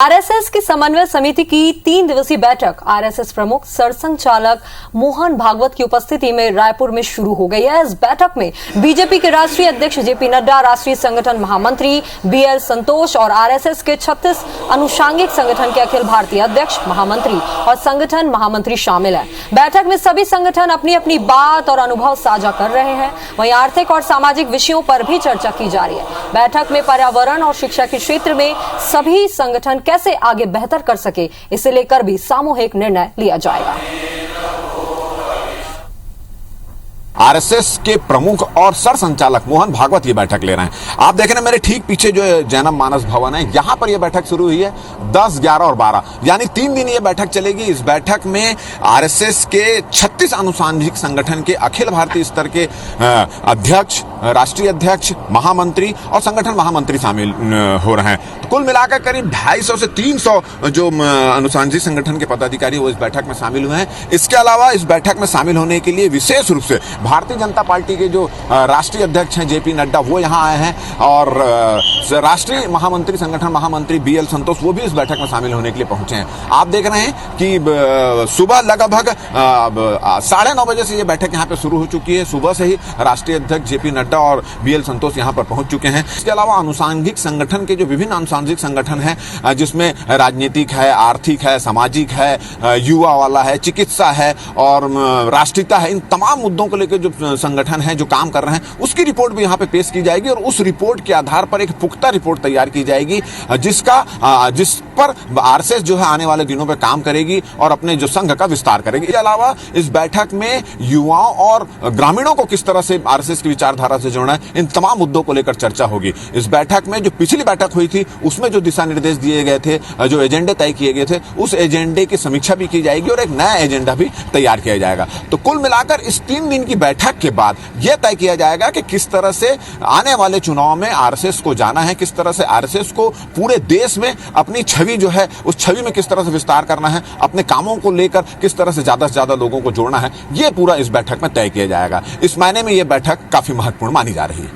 RSS की समन्वय समिति की 3 दिवसीय बैठक आरएसएस प्रमुख सरसंघचालक मोहन भागवत की उपस्थिति में रायपुर में शुरू हो गई है। इस बैठक में बीजेपी के राष्ट्रीय अध्यक्ष जेपी नड्डा, राष्ट्रीय संगठन महामंत्री बीएल संतोष और आरएसएस के 36 अनुषांगिक संगठन के अखिल भारतीय अध्यक्ष, महामंत्री और संगठन महामंत्री शामिल हैं। बैठक में सभी संगठन अपनी अपनी बात और अनुभव साझा कर रहे हैं। वहीं आर्थिक और सामाजिक विषयों पर भी चर्चा की जा रही है। बैठक में पर्यावरण और शिक्षा के क्षेत्र में सभी संगठन कैसे आगे बेहतर कर सके, इसे लेकर भी सामूहिक निर्णय लिया जाएगा। आरएसएस के प्रमुख और सरसंचालक मोहन भागवत ये बैठक ले रहे हैं। आप देख रहे हैं मेरे ठीक पीछे जो जैनब मानस भवन है, यहां पर यह बैठक शुरू हुई है 10, 11 और 12 यानी 3 दिन ये बैठक चलेगी। इस बैठक में आरएसएस के 36 अनुषांगिक संगठन के अखिल भारतीय स्तर के अध्यक्ष, राष्ट्रीय अध्यक्ष, महामंत्री और संगठन महामंत्री शामिल हो रहे हैं। तो कुल मिलाकर करीब 250 से 300 जो अनुषांगिक संगठन के पदाधिकारी वो इस बैठक में शामिल हुए हैं। इसके अलावा इस बैठक में शामिल होने के लिए विशेष रूप से भारतीय जनता पार्टी के जो राष्ट्रीय अध्यक्ष हैं जेपी नड्डा वो यहां आए हैं और राष्ट्रीय महामंत्री, संगठन महामंत्री बीएल संतोष वो भी इस बैठक में शामिल होने के लिए पहुंचे हैं। आप देख रहे हैं कि सुबह लगभग 9:30 बजे से ये बैठक यहां पे शुरू हो चुकी है। सुबह से ही राष्ट्रीय अध्यक्ष जेपी नड्डा और बीएल संतोष यहां पर पहुंच चुके हैं। इसके अलावा अनुषांगिक संगठन के जो विभिन्न अनुषांगिक संगठन है जिसमें राजनीतिक है, आर्थिक है, सामाजिक है, युवा वाला है, चिकित्सा है और राष्ट्रीयता है, इन तमाम मुद्दों को लेकर जो संगठन है जो काम कर रहे हैं उसकी रिपोर्ट भी यहां पे पेश की जाएगी और उस रिपोर्ट के आधार पर एक पुख्ता रिपोर्ट तैयार की जाएगी जिस पर आरएसएस जो है आने वाले दिनों में काम करेगी और अपने जो संघ का विस्तार करेगी। इसके अलावा इस बैठक में युवाओं और ग्रामीणों को किस तरह से आरएसएस की विचारधारा से जोड़ना है, इन तमाम मुद्दों को लेकर चर्चा होगी। इस बैठक में जो पिछली बैठक हुई थी उसमें जो दिशा निर्देश दिए गए थे, जो एजेंडे तय किए गए थे, उस एजेंडे की समीक्षा भी की जाएगी और एक नया एजेंडा भी तैयार किया जाएगा। तो कुल मिलाकर इस 3 दिन की बैठक के बाद यह तय किया जाएगा कि किस तरह से आने वाले चुनाव में आरएसएस को जाना है, किस तरह से आरएसएस को पूरे देश में अपनी छवि जो है उस छवि में किस तरह से विस्तार करना है, अपने कामों को लेकर किस तरह से ज्यादा लोगों को जोड़ना है, यह पूरा इस बैठक में तय किया जाएगा। इस मायने में यह बैठक काफी महत्वपूर्ण मानी जा रही है।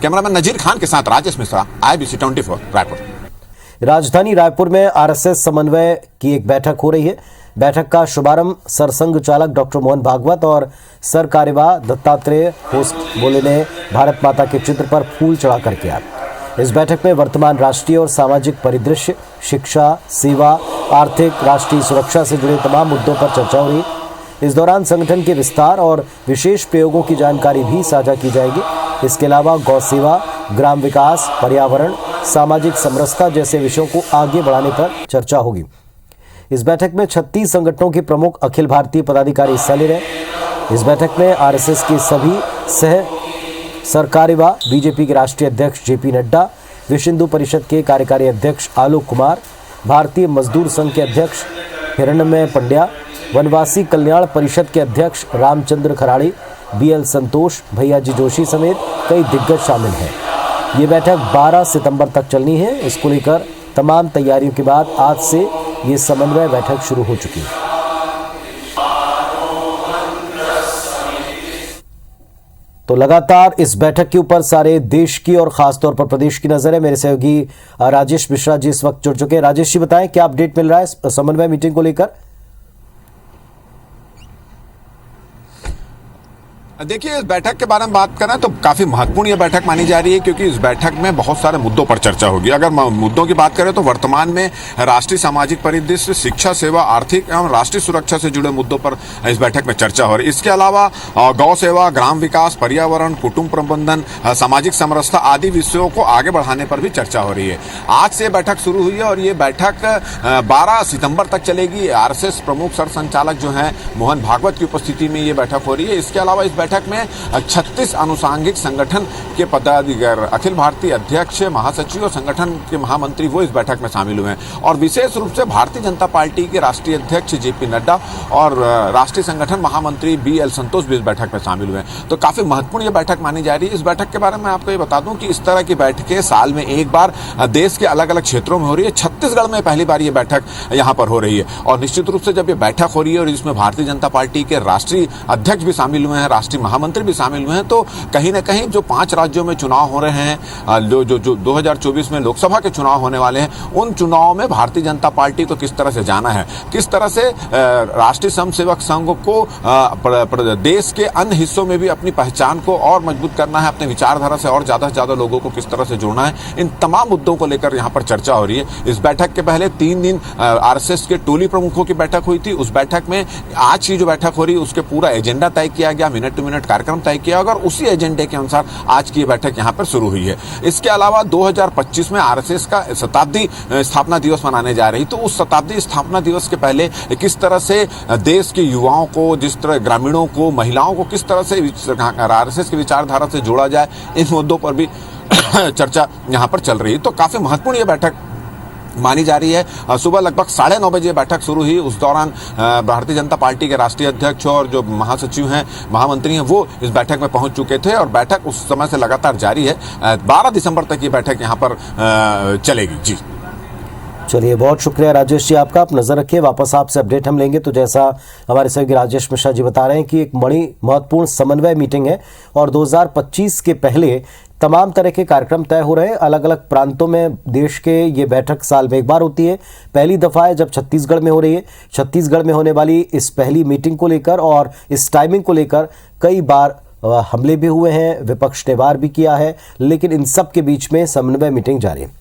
कैमरामैन नजीर खान के साथ राजेश मिश्रा, IBC 24 रायपुर। राजधानी रायपुर में आरएसएस समन्वय की एक बैठक हो रही है। बैठक का शुभारंभ सरसंघ चालक डॉक्टर मोहन भागवत और सर कार्यवाह दत्तात्रेय होस्ट बोले ने भारत माता के चित्र पर फूल चढ़ाकर किया। इस बैठक में वर्तमान राष्ट्रीय और सामाजिक परिदृश्य, शिक्षा, सेवा, आर्थिक, राष्ट्रीय सुरक्षा से जुड़े तमाम मुद्दों पर चर्चा हो रही। इस दौरान संगठन के विस्तार और विशेष प्रयोगों की जानकारी भी साझा की जाएगी। इसके अलावा गौ सेवा, ग्राम विकास, पर्यावरण, सामाजिक समरसता जैसे विषयों को आगे बढ़ाने पर चर्चा होगी। इस बैठक में 36 संगठनों के प्रमुख अखिल भारतीय पदाधिकारी हिस्सा ले रहे। इस बैठक में आरएसएस के सभी सरकार्यवाह, बीजेपी के राष्ट्रीय अध्यक्ष जेपी नड्डा, विश्व हिंदू परिषद के कार्यकारी अध्यक्ष आलोक कुमार, भारतीय मजदूर संघ के अध्यक्ष हिरण्मय पंड्या, वनवासी कल्याण परिषद के अध्यक्ष रामचंद्र खराड़ी, बीएल संतोष, भैयाजी जोशी समेत कई दिग्गज शामिल हैं। ये बैठक 12 सितंबर तक चलनी है। इसको लेकर तमाम तैयारियों के बाद आज से ये समन्वय बैठक शुरू हो चुकी है। तो लगातार इस बैठक के ऊपर सारे देश की और खासतौर पर प्रदेश की नजर है। मेरे सहयोगी राजेश मिश्रा जी इस वक्त जुड़ चुके हैं। राजेश जी बताएं क्या अपडेट मिल रहा है समन्वय मीटिंग को लेकर? देखिए, इस बैठक के बारे में बात करें तो काफी महत्वपूर्ण यह बैठक मानी जा रही है क्योंकि इस बैठक में बहुत सारे मुद्दों पर चर्चा होगी। अगर मुद्दों की बात करें तो वर्तमान में राष्ट्रीय सामाजिक परिदृश्य, शिक्षा, सेवा, आर्थिक एवं राष्ट्रीय सुरक्षा से जुड़े मुद्दों पर इस बैठक में चर्चा हो रही है। इसके अलावा गौ सेवा, ग्राम विकास, पर्यावरण, कुटुंब प्रबंधन, सामाजिक समरसता आदि विषयों को आगे बढ़ाने पर भी चर्चा हो रही है। आज से बैठक शुरू हुई है और ये बैठक 12 सितंबर तक चलेगी। आरएसएस प्रमुख सरसंचालक जो है मोहन भागवत की उपस्थिति में ये बैठक हो रही है। इसके अलावा इस बैठक में 36 अनुषांगिक संगठन के पदाधिकारी, अखिल भारतीय अध्यक्ष, महासचिव और संगठन के महामंत्री वो इस बैठक में शामिल हुए हैं और विशेष रूप से भारतीय जनता पार्टी के राष्ट्रीय अध्यक्ष जेपी नड्डा और राष्ट्रीय संगठन महामंत्री बीएल संतोष भी इस बैठक में शामिल हुए हैं। तो काफी महत्वपूर्ण ये बैठक मानी जा रही है। इस बैठक के बारे में आपको ये बता दूं कि इस तरह की बैठकें साल में एक बार देश के अलग अलग क्षेत्रों में हो रही है। छत्तीसगढ़ में पहली बार ये बैठक यहाँ पर हो रही है और निश्चित रूप से जब ये बैठक हो रही है और इसमें भारतीय जनता पार्टी के राष्ट्रीय अध्यक्ष भी शामिल हुए हैं, राष्ट्रीय राष्ट्रीय महामंत्री भी शामिल हुए हैं। तो कहीं ना कहीं जो 5 राज्यों में चुनाव हो रहे हैं, जो 2024 में लोकसभा के चुनाव होने वाले हैं, उन चुनाव में भारतीय जनता पार्टी को किस तरह से जाना है, किस तरह से राष्ट्रीय स्वयंसेवक संघ को देश के अन्य हिस्सों में भी अपनी पहचान को और मजबूत करना है, अपने विचारधारा से और ज्यादा से ज्यादा लोगों को किस तरह से जोड़ना है, इन तमाम मुद्दों को लेकर यहाँ पर चर्चा हो रही है। इस बैठक के पहले 3 दिन आरएसएस के टोली प्रमुखों की बैठक हुई थी। उस बैठक में आज की जो बैठक हो रही है उसके पूरा एजेंडा तय किया गया, मिनट टू मिनट कार्यक्रम तय किया और उसी एजेंडे के अनुसार आज की बैठक यहाँ पर शुरू हुई है। इसके अलावा 2025 में आरएसएस का शताब्दी स्थापना दिवस मनाने जा रही, तो उस शताब्दी स्थापना दिवस के पहले किस तरह से देश के युवाओं को, जिस तरह ग्रामीणों को, महिलाओं को किस तरह से आरएसएस की विचारधारा से जोड़ा जाए, इन मुद्दों पर भी चर्चा यहाँ पर चल रही है। तो काफी महत्वपूर्ण ये बैठक मानी जा रही है। सुबह लगभग 9:30 बजे बैठक शुरू हुई। उस दौरान भारतीय जनता पार्टी के राष्ट्रीय अध्यक्ष और जो महासचिव हैं, महामंत्री हैं, वो इस बैठक में पहुंच चुके थे और बैठक उस समय से लगातार जारी है। 12 दिसंबर तक ये बैठक यहाँ पर चलेगी। जी चलिए, बहुत शुक्रिया राजेश जी आपका। आप नजर रखिए, वापस आपसे अपडेट हम लेंगे। तो जैसा हमारे सहयोगी राजेश मिश्रा जी बता रहे हैं कि एक बड़ी महत्वपूर्ण समन्वय मीटिंग है और 2025 के पहले तमाम तरह के कार्यक्रम तय हो रहे हैं। अलग अलग प्रांतों में देश के ये बैठक साल में एक बार होती है। पहली दफा है जब छत्तीसगढ़ में हो रही है। छत्तीसगढ़ में होने वाली इस पहली मीटिंग को लेकर और इस टाइमिंग को लेकर कई बार हमले भी हुए हैं, विपक्ष ने वार भी किया है, लेकिन इन सब के बीच में समन्वय मीटिंग जारी है।